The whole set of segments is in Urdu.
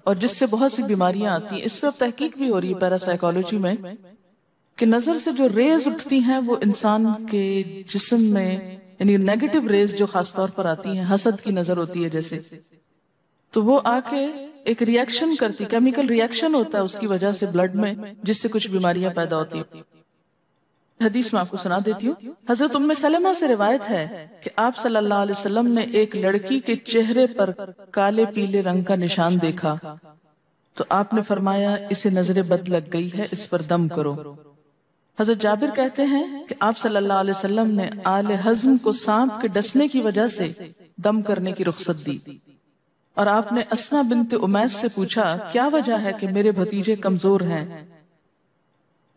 اور جس سے بہت سی بیماریاں آتی ہیں. اس پہ اب تحقیق بھی ہو رہی ہے پیراسائیکالوجی میں کہ نظر سے جو ریز اٹھتی ہیں وہ انسان کے جسم میں، یعنی نیگیٹو ریز جو خاص طور پر آتی ہیں، حسد کی نظر ہوتی ہے جیسے، تو وہ آ کے ایک ریئیکشن کرتی، کیمیکل ریئیکشن ہوتا ہے اس کی وجہ سے بلڈ میں، جس سے کچھ بیماریاں پیدا ہوتی ہیں. حدیث میں آپ کو سنا دیتی ہوں. حضرت ام سلمہ سے روایت ہے کہ آپ صلی اللہ علیہ وسلم نے ایک لڑکی کے چہرے پر کالے پیلے رنگ کا نشان دیکھا تو آپ نے فرمایا اسے نظر بد لگ گئی ہے، اس پر دم کرو. حضرت جابر کہتے ہیں کہ آپ صلی اللہ علیہ وسلم نے آل حزم کو سانپ کے ڈسنے کی وجہ سے دم کرنے کی رخصت دی، اور آپ نے اسما بنت امیس سے پوچھا کیا وجہ ہے کہ میرے بھتیجے کمزور ہیں،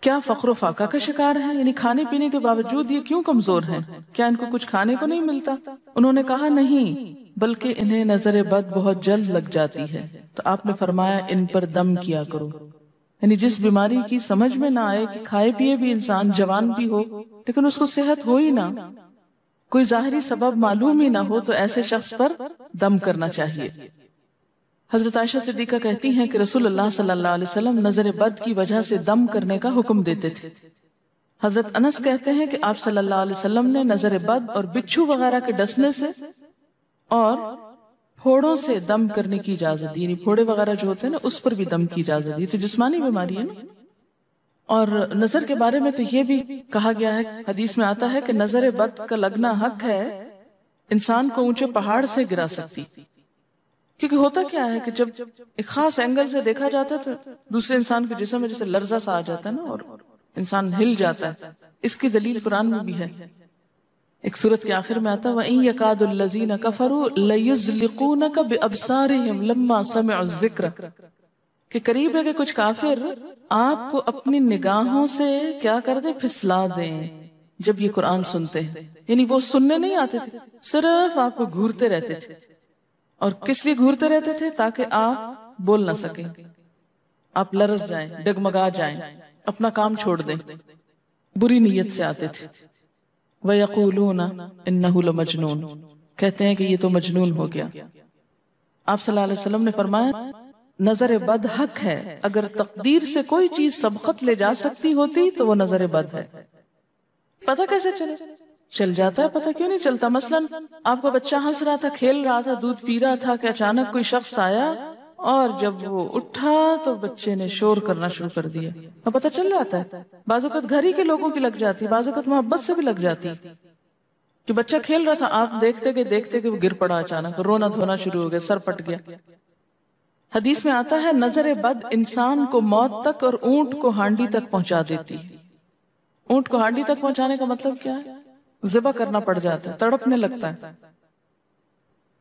کیا فقر و فاقہ کا شکار ہیں، یعنی کھانے پینے کے باوجود یہ کیوں کمزور ہیں، کیا ان کو کچھ کھانے کو نہیں ملتا؟ انہوں نے کہا نہیں، بلکہ انہیں نظر بد بہت جلد لگ جاتی ہے. تو آپ نے فرمایا ان پر دم کیا کرو. یعنی جس بیماری کی سمجھ میں نہ آئے کہ کھائے پیے بھی انسان جوان بھی ہو لیکن اس کو صحت ہو ہی نہ، کوئی ظاہری سبب معلوم ہی نہ ہو، تو ایسے شخص پر دم کرنا چاہیے. حضرت عائشہ صدیقہ کہتی ہیں کہ رسول اللہ صلی اللہ علیہ وسلم نظر بد کی وجہ سے دم کرنے کا حکم دیتے تھے. حضرت انس کہتے ہیں کہ آپ صلی اللہ علیہ وسلم نے نظر بد اور بچھو وغیرہ کے ڈسنے سے اور پھوڑوں سے دم کرنے کی اجازت دی، یعنی پھوڑے وغیرہ جو ہوتے ہیں نا اس پر بھی دم کی اجازت دی. تو جسمانی بیماری ہے نا. اور نظر کے بارے میں تو یہ بھی کہا گیا ہے، حدیث میں آتا ہے کہ نظر بد کا لگنا حق ہے، انسان کو اونچے پہاڑ سے گرا سکتی. کیونکہ ہوتا کیا ہے کہ جب ایک خاص اینگل سے دیکھا جاتا ہے تو دوسرے انسان کے جسم میں جیسے لرزہ سا آ جاتا ہے نا اور انسان ہل جاتا ہے. اس کی دلیل قرآن میں بھی ہے. ایک سورت کے آخر میں آتا ہے وَإِن يَكَادُ الَّذِينَ كَفَرُوا لَيُزْلِقُونَكَ بِأَبْصَارِهِمْ لَمَّا سَمِعُوا الذِّكْرَ، کہ قریب ہے کہ کچھ کافر آپ کو اپنی نگاہوں سے کیا کر دیں، پھسلا دیں جب یہ قرآن سنتے ہیں. یعنی وہ سننے نہیں آتے تھے، صرف آپ کو گھورتے رہتے تھے. اور کس لیے گھورتے رہتے تھے؟ تاکہ آپ بول نہ سکیں، آپ لرز جائیں، ڈگمگا جائیں، اپنا کام چھوڑ دیں. بری نیت سے آتے تھے. وَيَقُولُونَ إِنَّهُ لَمَجْنُونَ، کہتے ہیں کہ یہ تو مجنون ہو گیا. آپ صلی اللہ علیہ وسلم نے فرمایا نظر بد حق ہے، اگر تقدیر سے کوئی چیز سبقت لے جا سکتی ہوتی تو وہ نظر بد ہے. پتہ کیسے چلے؟ چل جاتا ہے. پتہ کیوں نہیں چلتا؟ مثلا آپ کا بچہ ہنس رہا تھا، کھیل رہا تھا، دودھ پی رہا تھا کہ اچانک کوئی شخص آیا اور جب وہ اٹھا تو بچے نے شور کرنا شروع کر دیا. اور پتہ چل جاتا ہے. بعض اوقات گھر ہی کے لوگوں کی لگ جاتی، بعض اوقات محبت سے بھی لگ جاتی کہ بچہ کھیل رہا تھا، آپ دیکھتے کہ وہ گر پڑا، اچانک رونا دھونا شروع ہو گیا، سر پٹ گیا. حدیث میں آتا ہے نظر بد انسان کو موت تک اور اونٹ کو ہانڈی تک پہنچا دیتی. اونٹ کو ہانڈی تک پہنچانے کا مطلب کیا ہے؟ ذبح کرنا پڑ جاتا ہے، تڑپنے لگتا ہے.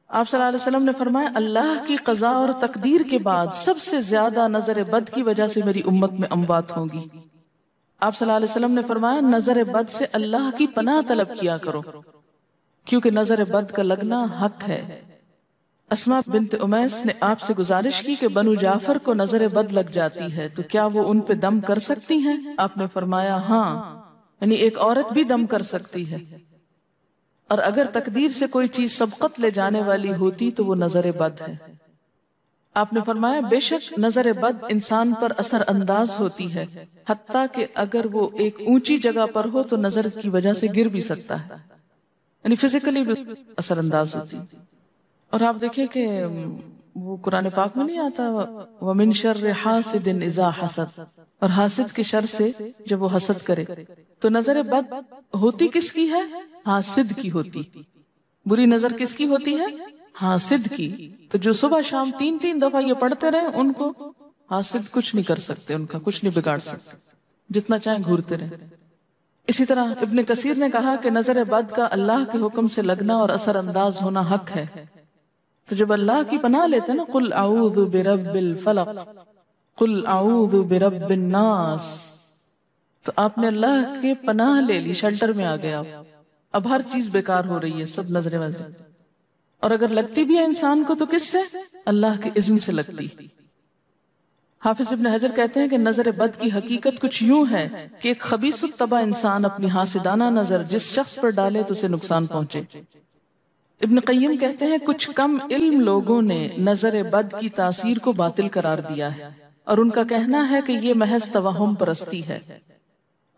آپ صلی اللہ علیہ وسلم نے فرمایا اللہ کی قضاء اور تقدیر کے بعد سب سے زیادہ نظر بد کی وجہ سے میری امت میں اموات ہوں گی. آپ صلی اللہ علیہ وسلم نے فرمایا نظر بد سے اللہ کی پناہ طلب کیا کرو، کیونکہ نظر بد کا لگنا حق ہے. اسما بنت امیس نے آپ سے گزارش کی کہ بنو جعفر کو نظر بد لگ جاتی ہے تو کیا وہ ان پہ دم کر سکتی ہیں؟ آپ نے فرمایا ہاں، یعنی ایک عورت بھی دم کر سکتی ہے. اور اگر تقدیر سے کوئی چیز سبقت لے جانے والی ہوتی تو وہ نظر بد ہے. آپ نے فرمایا بے شک نظر بد انسان پر اثر انداز ہوتی ہے، حتیٰ کہ اگر وہ ایک اونچی جگہ پر ہو تو نظر کی وجہ سے گر بھی سکتا ہے، یعنی فزیکلی بھی اثر انداز ہوتی. اور آپ دیکھیں کہ وہ قرآن پاک میں نہیں آتا وَمِن شَرِّ حَاسِدٍ إِذَا حَسَدَ، اور حاسد کے شر سے جب وہ حسد کرے. تو نظر بد ہوتی کس کی ہے؟ حاسد کی ہوتی. بری نظر کس کی ہوتی ہے؟ حاسد کی. تو جو صبح شام 3 دفعہ یہ پڑھتے رہے ان کو حاسد کچھ نہیں کر سکتے، ان کا کچھ نہیں بگاڑ سکتے، جتنا چاہیں گھورتے رہے. اسی طرح ابن کثیر نے کہا کہ نظر بد کا اللہ کے حکم سے لگنا اور اثر انداز ہونا حق ہے. تو جب اللہ کی پناہ لیتے ہیں نا قل اعوذ برب الفلق قل اعوذ برب الناس، تو آپ نے اللہ کے پناہ لے لی، شیلٹر میں آ گیا. اب ہر چیز بیکار ہو رہی ہے، سب نظریں وظریں. اور اگر لگتی بھی ہے انسان کو تو کس سے؟ اللہ کے اذن سے لگتی. حافظ ابن حجر کہتے ہیں کہ نظر بد کی حقیقت کچھ یوں ہے کہ ایک خبیث الطبع انسان اپنی حاسدانہ نظر جس شخص پر ڈالے تو اسے نقصان پہنچے. ابن قیم کہتے ہیں کچھ کم علم لوگوں نے نظر بد کی تاثیر کو باطل قرار دیا ہے اور ان کا کہنا ہے کہ یہ محض توہم پرستی ہے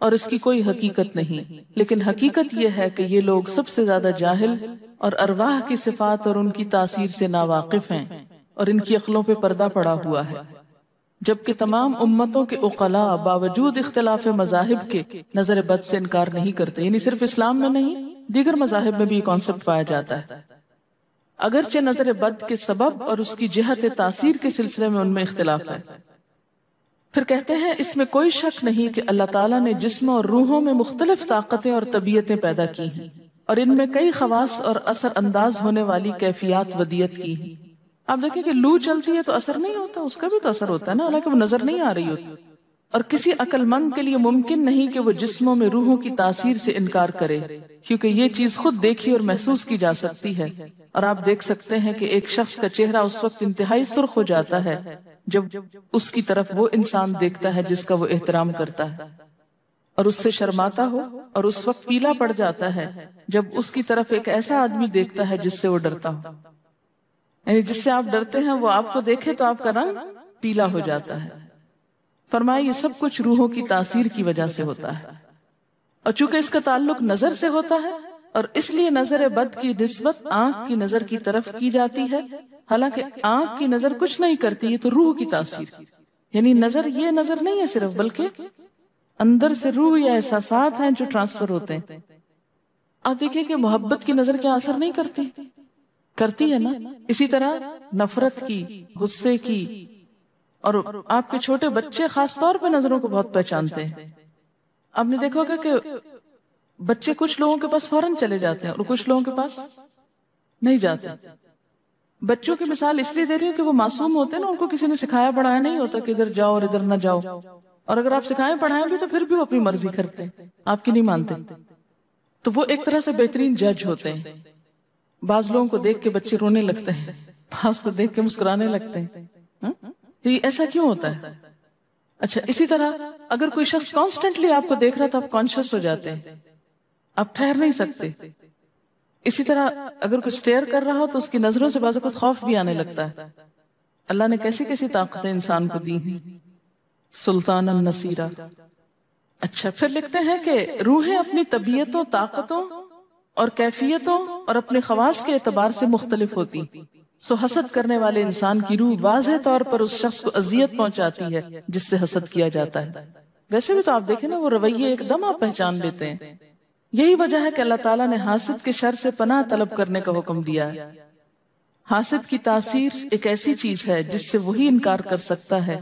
اور اس کی کوئی حقیقت نہیں، لیکن حقیقت یہ ہے کہ یہ لوگ سب سے زیادہ جاہل اور ارواح کی صفات اور ان کی تاثیر سے ناواقف ہیں اور ان کی عقلوں پہ پردہ پڑا ہوا ہے، جبکہ تمام امتوں کے عقلاء باوجود اختلاف مذاہب کے نظر بد سے انکار نہیں کرتے، یعنی صرف اسلام میں نہیں دیگر مذاہب میں بھی یہ کانسیپٹ پایا جاتا ہے، اگرچہ نظر بد کے سبب اور اس کی جہت تاثیر کے سلسلے میں ان میں اختلاف ہے۔ پھر کہتے ہیں اس میں کوئی شک نہیں کہ اللہ تعالیٰ نے جسموں اور روحوں میں مختلف طاقتیں اور طبیعتیں پیدا کی ہیں اور ان میں کئی خواص اور اثر انداز ہونے والی کیفیات ودیت کی ہیں۔ آپ دیکھیں کہ لو چلتی ہے تو اثر نہیں ہوتا، اس کا بھی تو اثر ہوتا ہے نا، حالانکہ وہ نظر نہیں آ رہی ہوتی، اور کسی عقل مند کے لیے ممکن نہیں کہ وہ جسموں میں روحوں کی تاثیر سے انکار کرے، کیونکہ یہ چیز خود دیکھی اور محسوس کی جا سکتی ہے، اور آپ دیکھ سکتے ہیں کہ ایک شخص کا چہرہ اس وقت انتہائی سرخ ہو جاتا ہے جب اس کی طرف وہ انسان دیکھتا ہے جس کا وہ احترام کرتا ہے، اور اس سے شرماتا ہو، اور اس وقت پیلا پڑ جاتا ہے جب اس کی طرف ایک ایسا آدمی دیکھتا ہے جس سے وہ ڈرتا ہو، یعنی جس سے آپ ڈرتے ہیں وہ آپ کو دیکھے تو آپ کا رنگ پیلا ہو جاتا ہے۔ فرمایا یہ سب کچھ روحوں کی تاثیر کی وجہ سے ہوتا ہے، اور چونکہ اس کا تعلق نظر سے ہوتا ہے اور اس لیے نظر بد کی نسبت آنکھ کی نظر کی طرف کی جاتی ہے، حالانکہ آنکھ کی نظر کچھ نہیں کرتی، یہ تو روح کی تاثیر، یعنی نظر یہ نظر نہیں ہے صرف، بلکہ اندر سے روح یا احساسات ہیں جو ٹرانسفر ہوتے ہیں۔ آپ دیکھیں کہ محبت کی نظر کیا اثر نہیں کرتی، کرتی ہے نا، اسی طرح نفرت کی، غصے کی، اور آپ کے چھوٹے بچے خاص طور پہ نظروں کو بہت پہچانتے ہیں۔ آپ نے دیکھا ہوگا کہ بچے کچھ لوگوں کے پاس فوراً چلے جاتے ہیں اور کچھ لوگوں کے پاس نہیں جاتے۔ بچوں کی مثال اس لیے دے رہی ہوں کہ وہ معصوم ہوتے ہیں نا، ان کو کسی نے سکھایا پڑھایا نہیں ہوتا کہ ادھر جاؤ اور ادھر نہ جاؤ، اور اگر آپ سکھائیں پڑھائیں بھی تو پھر بھی وہ اپنی مرضی کرتے ہیں، آپ کی نہیں مانتے، تو وہ ایک طرح سے بہترین جج ہوتے ہیں۔ بعض لوگوں کو دیکھ کے بچے رونے لگتے ہیں، بعض کو دیکھ کے مسکرانے لگتے ہیں، یہ ایسا کیوں ہوتا ہے؟ اچھا، اسی طرح اگر کوئی شخص کانسٹنٹلی آپ کو دیکھ رہا تو آپ کانشیس ہو جاتے ہیں، آپ ٹھہر نہیں سکتے۔ اسی طرح اگر کوئی سٹیئر کر رہا ہو تو اس کی نظروں سے بعض اوقات خوف بھی آنے لگتا ہے۔ اللہ نے کیسی کیسی طاقتیں انسان کو دی ہیں، سلطان النصیرہ۔ اچھا، پھر لکھتے ہیں کہ روحیں اپنی طبیعتوں، طاقتوں اور کیفیتوں اور اپنے خواص کے اعتبار سے مختلف ہوتی، سو حسد کرنے والے انسان کی روح واضح طور پر اس شخص کو اذیت پہنچاتی ہے جس سے حسد کیا جاتا ہے۔ ویسے بھی تو آپ دیکھیں نا، وہ رویے ایک دم آپ پہچان لیتے ہیں۔ یہی وجہ ہے کہ اللہ تعالیٰ نے حاسد کے شر سے پناہ طلب کرنے کا حکم دیا ہے۔ حاسد کی تاثیر ایک ایسی چیز ہے جس سے وہی انکار کر سکتا ہے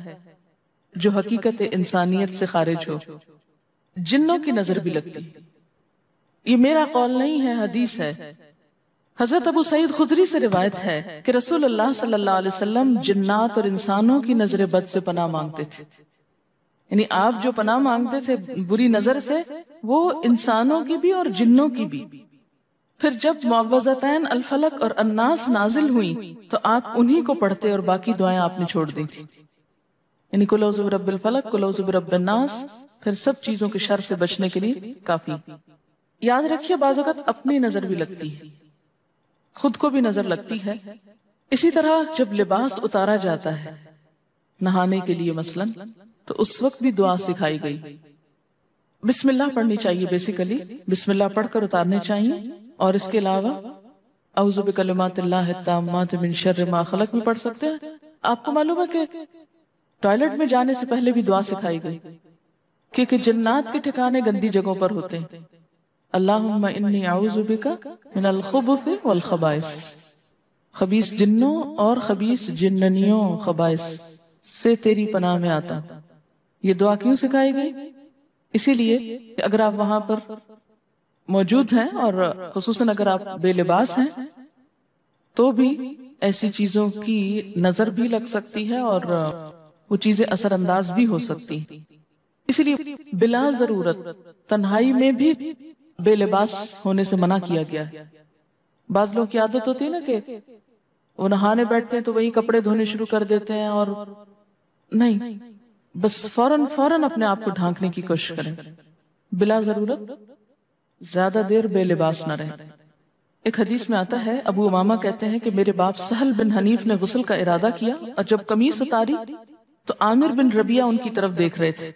جو حقیقت انسانیت سے خارج ہو۔ جنوں کی نظر بھی لگتی، یہ میرا قول نہیں ہے، حدیث ہے۔ حضرت ابو سعید خدری سے روایت ہے کہ رسول اللہ صلی اللہ علیہ وسلم جنات اور انسانوں کی نظر بد سے پناہ مانگتے تھے، یعنی آپ جو پناہ مانگتے تھے بری نظر سے، وہ انسانوں کی بھی اور جنوں کی بھی۔ پھر جب معوذتین الفلق اور الناس نازل ہوئیں تو آپ انہی کو پڑھتے اور باقی دعائیں آپ نے چھوڑ دی تھی، یعنی قل اعوذ برب الفلق، قل اعوذ برب الناس، پھر سب چیزوں کے شر سے بچنے کے لیے کافی۔ یاد رکھیے بعض اوقات اپنی نظر بھی لگتی ہے، خود کو بھی نظر لگتی ہے۔ اسی طرح جب لباس اتارا جاتا ہے نہانے کے لیے مثلا، تو اس وقت بھی دعا سکھائی گئی، بسم اللہ پڑھنی چاہیے، بیسیکلی بسم اللہ پڑھ کر اتارنے چاہیے، اور اس کے علاوہ اعوذ بکلمات اللہ التامات من شر ما خلق بھی پڑھ سکتے ہیں۔ آپ کو معلوم ہے کہ ٹوائلٹ میں جانے سے پہلے بھی دعا سکھائی گئی، کیونکہ جنات کے ٹھکانے گندی جگہوں پر ہوتے ہیں۔ اللہم انی اعوذ بک من الخبث والخبائث، خبیث جنوں اور خبیث جننیوں، خبائث سے تیری پناہ میں آتا۔ یہ دعا کیوں سکھائی گئی؟ اسی لیے کہ اگر آپ وہاں پر موجود ہیں اور خصوصاً اگر آپ بے لباس ہیں تو بھی ایسی چیزوں کی نظر بھی لگ سکتی ہے اور وہ چیزیں اثر انداز بھی ہو سکتی ہیں۔ اسی لیے بلا ضرورت تنہائی میں بھی بے لباس ہونے سے منع کیا گیا ہے۔ بعض لوگوں کی عادت ہوتی ہے نا کہ وہ نہانے بیٹھتے ہیں تو وہی کپڑے دھونے شروع کر دیتے ہیں، اور نہیں، بس فوراً اپنے آپ کو ڈھانکنے کی کوشش کریں، بلا ضرورت زیادہ دیر بے لباس نہ رہیں۔ ایک حدیث میں آتا ہے، ابو امامہ کہتے ہیں کہ میرے باپ سہل بن حنیف نے غسل کا ارادہ کیا اور جب قمیص اتاری تو عامر بن ربیعہ ان کی طرف دیکھ رہے تھے۔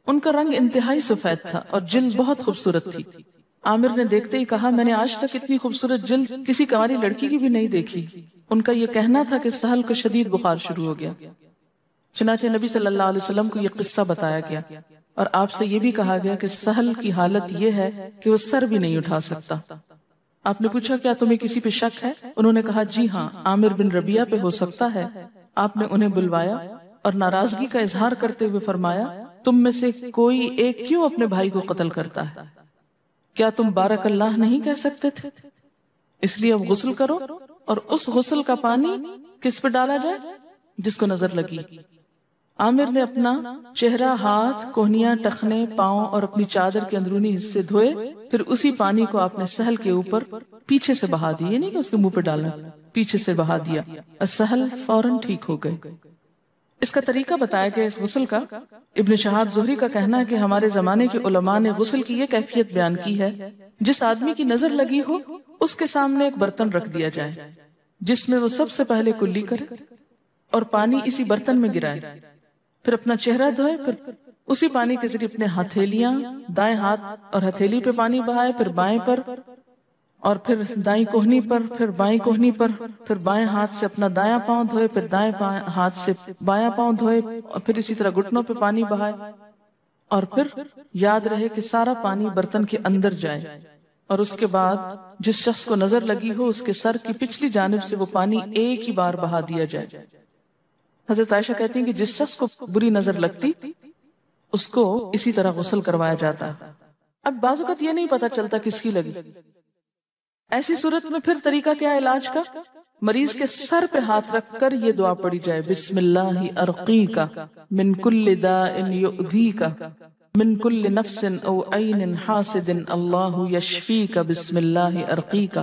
ان کا رنگ انتہائی سفید تھا اور جلد بہت خوبصورت تھی۔ عامر نے دیکھتے ہی کہا، میں نے آج تک اتنی خوبصورت جلد کسی کنواری لڑکی کی بھی نہیں دیکھی۔ ان کا یہ کہنا تھا کہ سہل کو شدید بخار شروع ہو گیا۔ چنانچہ نبی صلی اللہ علیہ وسلم کو یہ قصہ بتایا گیا اور آپ سے یہ بھی کہا گیا کہ سہل کی حالت یہ ہے کہ وہ سر بھی نہیں اٹھا سکتا۔ آپ نے پوچھا، کیا تمہیں کسی پہ شک ہے؟ انہوں نے کہا، جی ہاں، عامر بن ربیعہ پہ ہو سکتا ہے۔ آپ نے انہیں بلوایا اور ناراضگی کا اظہار کرتے ہوئے فرمایا، تم میں سے کوئی ایک کیوں اپنے بھائی کو قتل کرتا ہے؟ کیا تم بارک اللہ نہیں کہہ سکتے تھے؟ اس لیے اب غسل کرو، اور اس غسل کا پانی کس پہ ڈالا جائے؟ جس کو نظر لگی۔ عامر نے اپنا چہرہ، ہاتھ، کوہنیاں، ٹخنے، پاؤں اور اپنی چادر کے اندرونی حصے دھوئے، پھر اسی پانی کو آپ نے سہل کے اوپر پیچھے سے بہا دیا، یہ نہیں کہ اس کے منہ پہ ڈالنا، پیچھے سے بہا دیا، اور سہل فوراً ٹھیک ہو گئے۔ اس کا طریقہ بتایا گیا اس غسل کا۔ ابن شہاب زہری کا کہنا ہے کہ ہمارے زمانے کے علماء نے غسل کی یہ کیفیت بیان کی ہے، جس آدمی کی نظر لگی ہو اس کے سامنے ایک برتن رکھ دیا جائے جس میں وہ سب سے پہلے کلی کرے اور پانی اسی برتن میں گرائے، پھر اپنا چہرہ دھوئے، پھر اسی پانی کے ذریعے اپنے ہتھیلیاں، دائیں ہاتھ اور ہتھیلی پہ پانی بہائے، پھر بائیں پر، اور پھر دائیں کوہنی پر، پھر بائیں کوہنی پر، پھر بائیں ہاتھ سے اپنا دایاں پاؤں دھوئے، پھر دائیں ہاتھ سے بایاں پاؤں دھوئے، اور پھر اسی طرح گھٹنوں پہ پانی بہائے، اور پھر یاد رہے کہ سارا پانی برتن کے اندر جائے، اور اس کے بعد جس شخص کو نظر لگی ہو اس کے سر کی پچھلی جانب سے وہ پانی ایک ہی بار بہا دیا جائے۔ حضرت عائشہ کہتی ہیں کہ جس شخص کو بری نظر لگتی اس کو اسی طرح غسل کروایا جاتا۔ اب بعض اوقات یہ نہیں پتا چلتا کس کی لگی، ایسی صورت میں پھر طریقہ کیا ہے علاج کا؟ مریض کے سر پہ ہاتھ رکھ کر یہ دعا پڑھی جائے، بسم اللہ ارقیک من کل داء یؤذیک من کل نفس او عین حاسد اللہ یشفیک بسم اللہ ارقیک۔